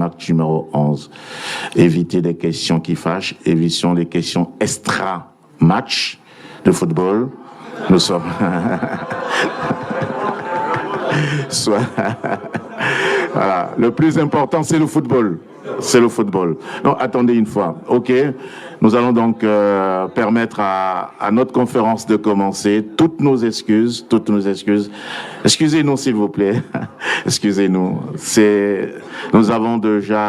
match numéro 11. Évitez des questions qui fâchent, évitons les questions extra-match de football. Nous sommes... Voilà. Le plus important, c'est le football. C'est le football. Non, attendez une fois. OK. Nous allons donc permettre à notre conférence de commencer. Toutes nos excuses. Excusez-nous, s'il vous plaît. Excusez-nous. Nous avons déjà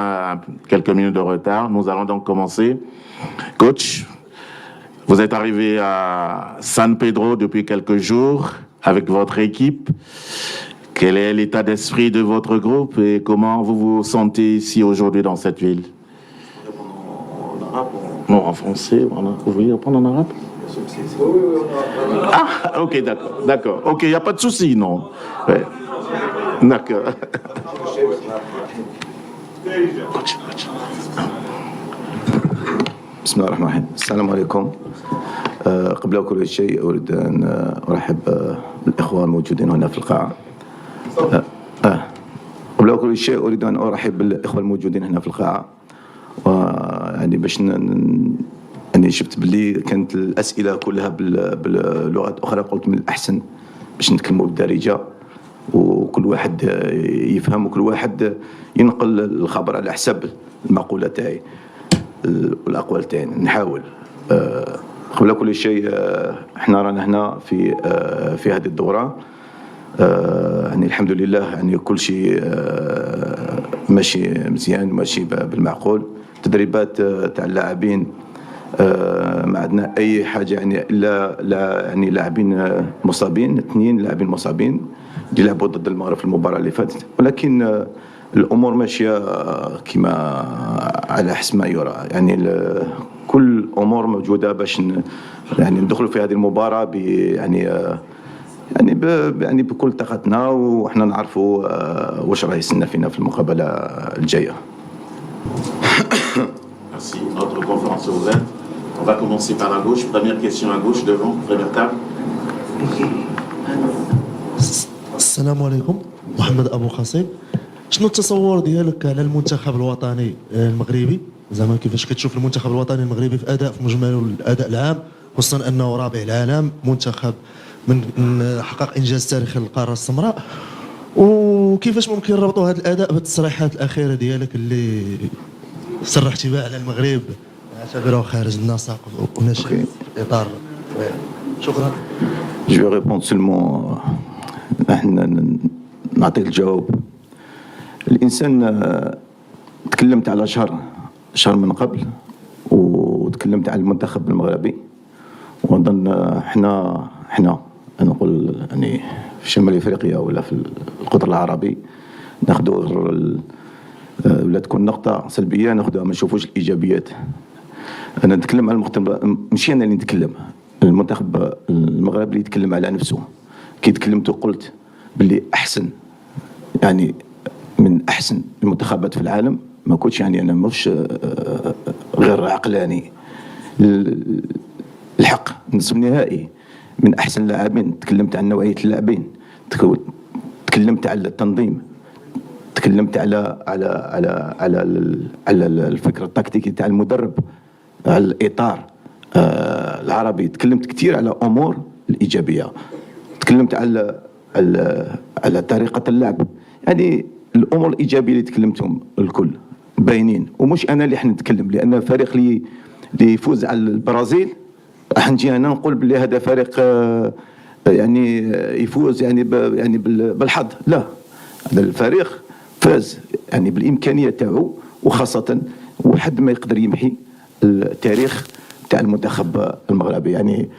quelques minutes de retard. Nous allons donc commencer. Coach, vous êtes arrivé à San Pedro depuis quelques jours avec votre équipe. Quel est l'état d'esprit de votre groupe et comment vous vous sentez ici aujourd'hui dans cette ville? En arabe? Non, en français. Vous voulez répondre en arabe? Ah, ok, d'accord. Ok, il n'y a pas de souci, non. Ouais. D'accord. بسم الله الرحمن الرحيم. السلام عليكم. قبل كل شيء أريد أن أرحب بالإخوة الموجودين هنا في القاعة. قبل كل شيء أريد أن أرحب بالإخوة الموجودين هنا في القاعة. ويعني باش يعني شفت باللي كانت الأسئلة كلها باللغات أخرى، قلت من الأحسن باش نتكلموا بالدارجة وكل واحد يفهم وكل واحد ينقل الخبر على حسب المقولة تاعي والأقوال تاعي. نحاول. قبل كل شيء احنا رانا هنا في هذه الدورة. يعني الحمد لله يعني كل شيء ماشي مزيان وماشي بالمعقول. تدريبات تاع اللاعبين ما عندنا اي حاجه يعني الا يعني لاعبين مصابين، 2 لاعبين مصابين اللي لعبوا ضد المغرب في المباراه اللي فاتت، ولكن الامور ماشيه كما على حسب ما يرى. يعني كل الامور موجوده باش يعني ندخلوا في هذه المباراه يعني بكل طاقتنا، وحنا نعرفوا واش راه يستنى فينا في المقابله الجايه. Merci. Notre conférence est ouverte. On va commencer par la gauche. Première question à gauche, devant, première table. السلام عليكم. محمد أبو قاسم. شنو التصور ديالك على المنتخب الوطني المغربي؟ زعما كيفاش كتشوف المنتخب الوطني المغربي في أداء، في مجمل الأداء العام، خصوصا أنه رابع العالم، منتخب من حقق إنجاز تاريخي للقارة السمراء، وكيفاش ممكن نربطوا هذا الأداء بالتصريحات الأخيرة ديالك اللي صرحتي بها على المغرب اعتبره خارج النسق وناشئ في إطار. شكرا. Je vais répondre seulement. احنا نعطيك الجواب. الإنسان تكلمت على شهر من قبل، وتكلمت على المنتخب المغربي، ونظن احنا نقول يعني في شمال افريقيا ولا في القطر العربي ناخذوا ولا تكون نقطه سلبيه ناخذها، ما نشوفوش الايجابيات. انا نتكلم على المنتخب، ماشي انا اللي نتكلم، المنتخب المغربي اللي يتكلم على نفسه. كي تكلمت وقلت باللي احسن، يعني من احسن المنتخبات في العالم، ما كنتش يعني انا مش غير عقلاني. الحق النصف النهائي من احسن اللاعبين، تكلمت عن نوعيه اللاعبين، تكلمت على التنظيم، تكلمت على الفكره التكتيكي تاع المدرب، على الاطار العربي، تكلمت كثير على امور الايجابيه، تكلمت على طريقه اللعب. يعني الامور الايجابيه اللي تكلمتهم الكل باينين، ومش انا اللي حنتكلم، لان الفريق اللي يفوز على البرازيل راح نجي انا نقول بلي هذا فريق يعني يفوز يعني بالحظ. لا، هذا الفريق فاز يعني بالامكانيه تاعو، وخاصه وحد ما يقدر يمحي التاريخ تاع المنتخب المغربي. يعني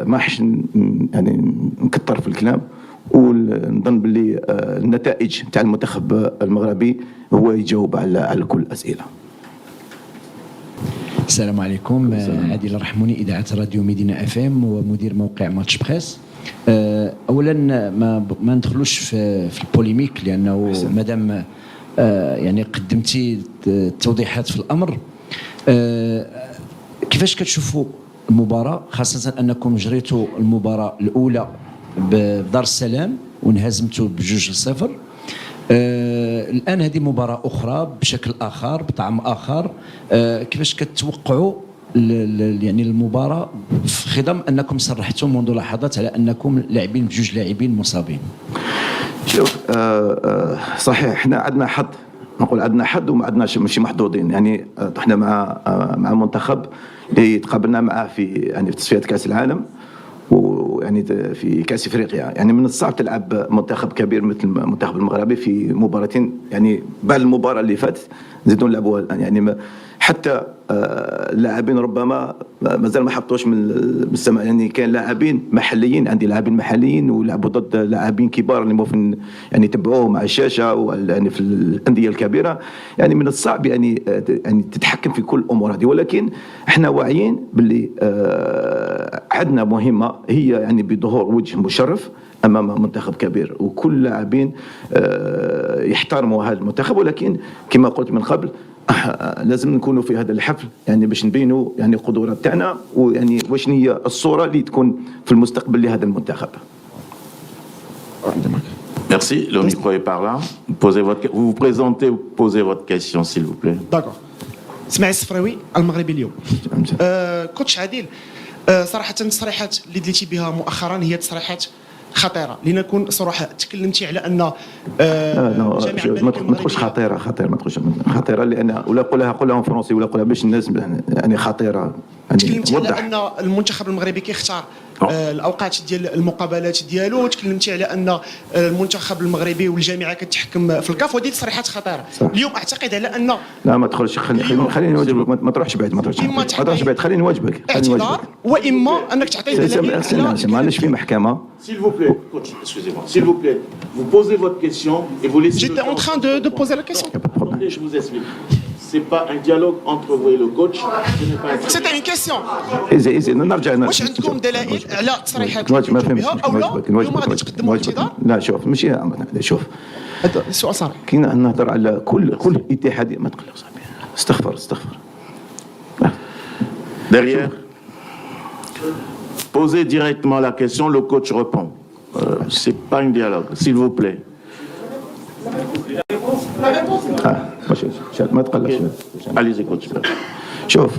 ما حش يعني نكثر في الكلام، ونظن باللي النتائج تاع المنتخب المغربي هو يجاوب على كل الاسئله. السلام عليكم. عادل الرحموني، إذاعة راديو مدينة اف ام ومدير موقع ماتش بريس. اولا ما ندخلوش في البوليميك، لانه مادام يعني قدمتي توضيحات في الامر. كيفاش كتشوفوا المباراه، خاصه انكم جريتوا المباراه الاولى بدار السلام وانهزمتوا ب2-0؟ الان هذه مباراه اخرى بشكل اخر بطعم اخر، كيفاش كتوقعوا يعني المباراه في خضم انكم صرحتم منذ لحظات على انكم لاعبين بجوج لاعبين مصابين؟ شوف صحيح احنا عندنا حظ، نقول عندنا حظ وما عندناش ماشي محظوظين. يعني طحنا مع منتخب اللي تقابلنا معاه في تصفيات كاس العالم ويعني في كاس افريقيا. يعني من الصعب تلعب منتخب كبير مثل المنتخب المغربي في مباراتين. يعني بعد المباراه اللي فاتت نزيدوا نلعبوها الان. يعني حتى اللاعبين ربما مازال ما حطوش من السماء. يعني كان لاعبين محليين، عندي لاعبين محليين ولعبوا ضد لاعبين كبار اللي ممكن يعني يتبعوهم على الشاشه يعني في الانديه الكبيره. يعني من الصعب يعني تتحكم في كل الامور هذه، ولكن احنا واعيين باللي عندنا مهمه هي يعني بظهور وجه مشرف امام منتخب كبير، وكل لاعبين يحترموا هذا المنتخب. ولكن كما قلت من قبل لازم نكونوا في هذا الحفل يعني باش نبينوا يعني القدرات تاعنا، ويعني واش هي الصوره اللي تكون في المستقبل لهذا المنتخب. Merci. Le micro est par là. Vous vous présentez, vous posez votre question, s'il vous plaît. داكور. اسماعيل الصفراوي المغربي اليوم. كوتش عادل، صراحه التصريحات اللي دليتي بها مؤخرا هي تصريحات خطيره. لنكون صراحه، تكلمتي على ان ما تقولش خطيره ما تقولش خطيره، لان ولا قولها فرونسي ولا قولها باش الناس يعني خطيره. تكلمتي على ان المنتخب المغربي كيختار الاوقات ديال المقابلات ديالو، تكلمتي على ان المنتخب المغربي والجامعه كتحكم في الكاف، وهذه تصريحات خطيره. اليوم اعتقد على ان لا ما تدخلش، خليني نواجبك، ما تروحش بعيد، ما تروحش بعيد، خليني نواجبك. اعتذار واما انك تعطي دليل. معلش في محكمه. S'il vous plaît, coach, excusez-moi. S'il vous plaît, vous posez votre question et vous laissez. J'étais en train de poser la question. Attendez, je vous explique. C'est pas un dialogue entre vous et le coach. C'était une question. إذا نرجع. واش عندكم دلائل على تصريحات ما فهمتش. او لا؟ اليوم غادي تقدموا اعتذار؟ لا شوف ماشي شوف. هذا السؤال صريح. كاين نهضر على كل اتحاديه. ما تقلق صاحبي. استغفر. Derrière, posez directement la question, le coach répond. C'est pas un dialogue, s'il vous plaît. ما تقلقش. Allez-y, coach. شوف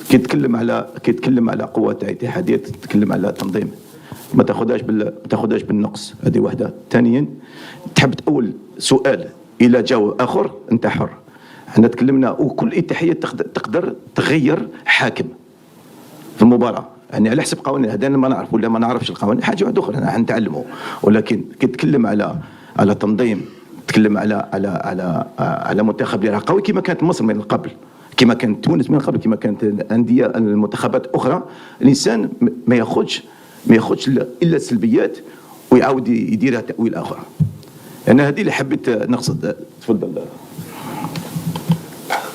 كيتكلم على قوة تاع اتحادية، تتكلم على تنظيم. ما تاخذهاش بالنقص. هذه واحدة. ثانيا تحب تأول سؤال إلى جواب آخر أنت حر. احنا تكلمنا وكل اتحادية تقدر تغير حاكم في المباراة يعني على حسب قوانين. هذا ما نعرف ولا ما نعرفش القوانين، حاجة واحدة أخرى نتعلمه. ولكن كيتكلم على تنظيم، تكلم على منتخب اللي راه قوي كما كانت مصر من قبل، كما كانت تونس من قبل، كما كانت الانديه المنتخبات اخرى. الانسان ما ياخذش الا السلبيات ويعاود يديرها تاويل اخر. انا هذه اللي حبيت نقصد. تفضل.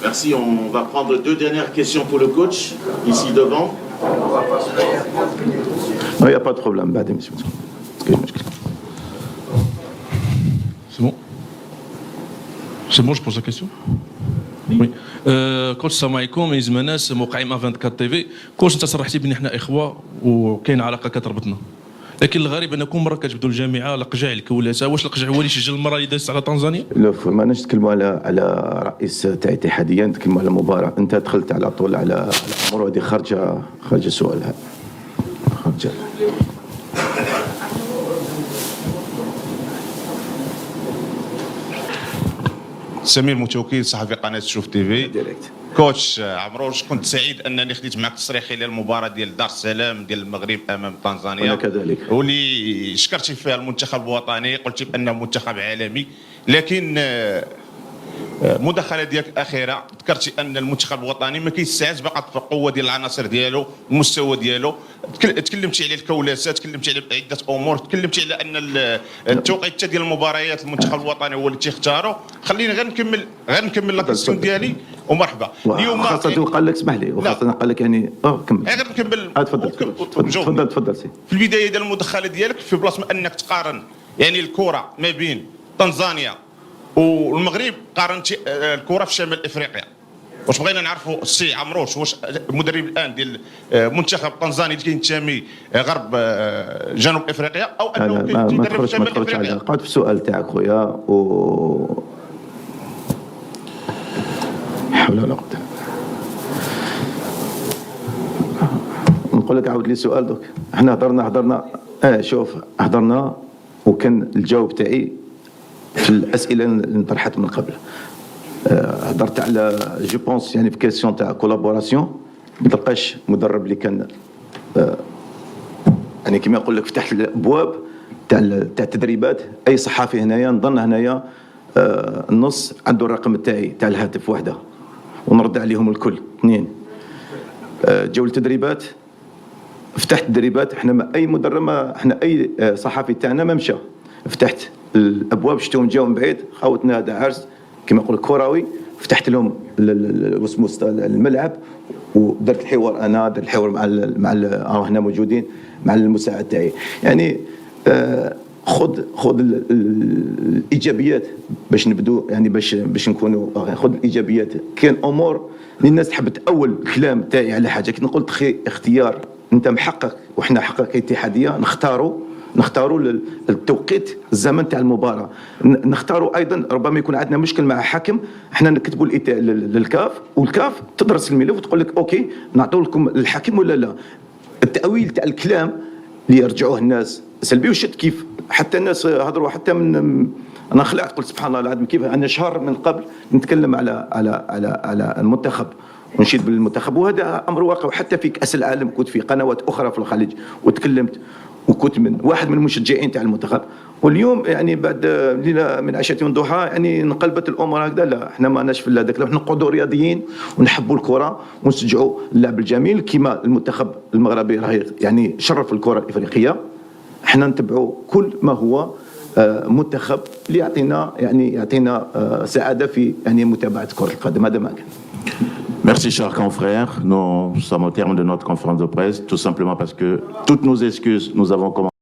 Merci, on va prendre 2 dernières questions pour le coach, ici devant. Non, il n'y a pas de problème. بعدين مش مشكلة. C'est bon? C'est bon, je pose la question? Oui. كوتش السلام عليكم. من زمان ناس موقعي مع 24 تي في. كوتش انت صرحتي بان احنا اخوه وكاين علاقه كتربطنا، لكن الغريب انكم مره كتبدوا الجامعه لقجع الكولاسه. واش لقجع هو اللي سجل المره اللي دازت على تنزانيا؟ لا ما نتكلموا على رئيس تاع اتحاديه، نتكلموا على مباراه. انت دخلت على طول على امور هذه خارجه السؤال هذا خارجه. سمير متوكل صحفي قناه شوف تي في ديريكت. كوتش عمروش، كنت سعيد انني خديت معك تصريح خلال المباراه ديال دار السلام ديال المغرب امام تنزانيا، وانا كذلك، واللي شكرتي فيها المنتخب الوطني، قلتي بانه منتخب عالمي. لكن المداخله ديالك الاخيره ذكرتي ان المنتخب الوطني ما كيستعدش فقط في القوه ديال العناصر ديالو والمستوى ديالو. تكلمتي على الكولاسات، تكلمتي على عده امور، تكلمتي على ان التوقيت ديال المباريات المنتخب الوطني هو اللي تيختاروا. خليني غير نكمل لا كيسيون ديالي ومرحبا. اليوم خاصة قال لك اسمح لي، وخاصة قال لك يعني كمل. غير نكمل. تفضل سي. في البدايه ديال المداخله ديالك في بلاصه ما انك تقارن يعني الكره ما بين تنزانيا والمغرب، قارنتي الكره في شمال افريقيا. واش بغينا نعرفوا السي عمروش واش المدرب الان ديال منتخب تنزاني اللي كينتمي غرب جنوب افريقيا او انه ما كيدرب تخرجش شمال افريقيا. قعد في السؤال تاعك خويا حول ولا قوة. نقول لك عاود لي السؤال دوك. احنا هضرنا شوف هضرنا وكان الجواب تاعي في الاسئله اللي طرحت من قبل. هضرت على جو بونس يعني في كيسيون تاع كولابوراسيون ما تلقاش مدرب اللي كان يعني كما نقول لك فتحت الابواب تاع التدريبات. اي صحافي هنايا نظن هنايا النص عنده الرقم تاعي تاع الهاتف وحده ونرد عليهم الكل اثنين. جو التدريبات فتحت تدريبات. احنا اي مدرب احنا اي صحافي تاعنا ما مشى. فتحت الابواب شفتهم جاوا من بعيد خاوتنا هذا عرس كما يقول كروي فتحت لهم الملعب ودرت الحوار. انا درت الحوار مع هنا موجودين مع المساعد تاعي يعني. خذ الايجابيات باش نبدو يعني باش نكونوا. خذ الايجابيات. كاين امور اللي الناس تحب تاول الكلام تاعي على حاجه كي نقول اختيار انت محقق وحنا حقق كاتحاديه نختاروا التوقيت الزمن تاع المباراه. نختاروا ايضا ربما يكون عندنا مشكل مع حكم احنا نكتبوا للكاف والكاف تدرس الملف وتقول لك اوكي نعطوا لكم الحكم ولا لا. التاويل تاع الكلام اللي يرجعوه الناس سلبي وشت كيف حتى الناس هضروا حتى من انا خلعت قلت سبحان الله العظيم كيف انا شهر من قبل نتكلم على المنتخب ونشيد بالمنتخب وهذا امر واقع. وحتى في كاس العالم كنت في قنوات اخرى في الخليج وتكلمت وكنت من واحد من المشجعين تاع المنتخب. واليوم يعني بعد ليله من عشيه ضحى يعني انقلبت الامور هكذا. لا احنا ما ناش في هذاك. احنا نقعدوا رياضيين ونحبوا الكره ونشجعوا اللعب الجميل كما المنتخب المغربي راه يعني شرف الكره الافريقيه. احنا نتبعوا كل ما هو منتخب اللي يعطينا سعاده في يعني متابعه كره القدم. هذا ما كان. Merci, chers confrères. Nous sommes au terme de notre conférence de presse, tout simplement parce que toutes nos excuses, nous avons commencé.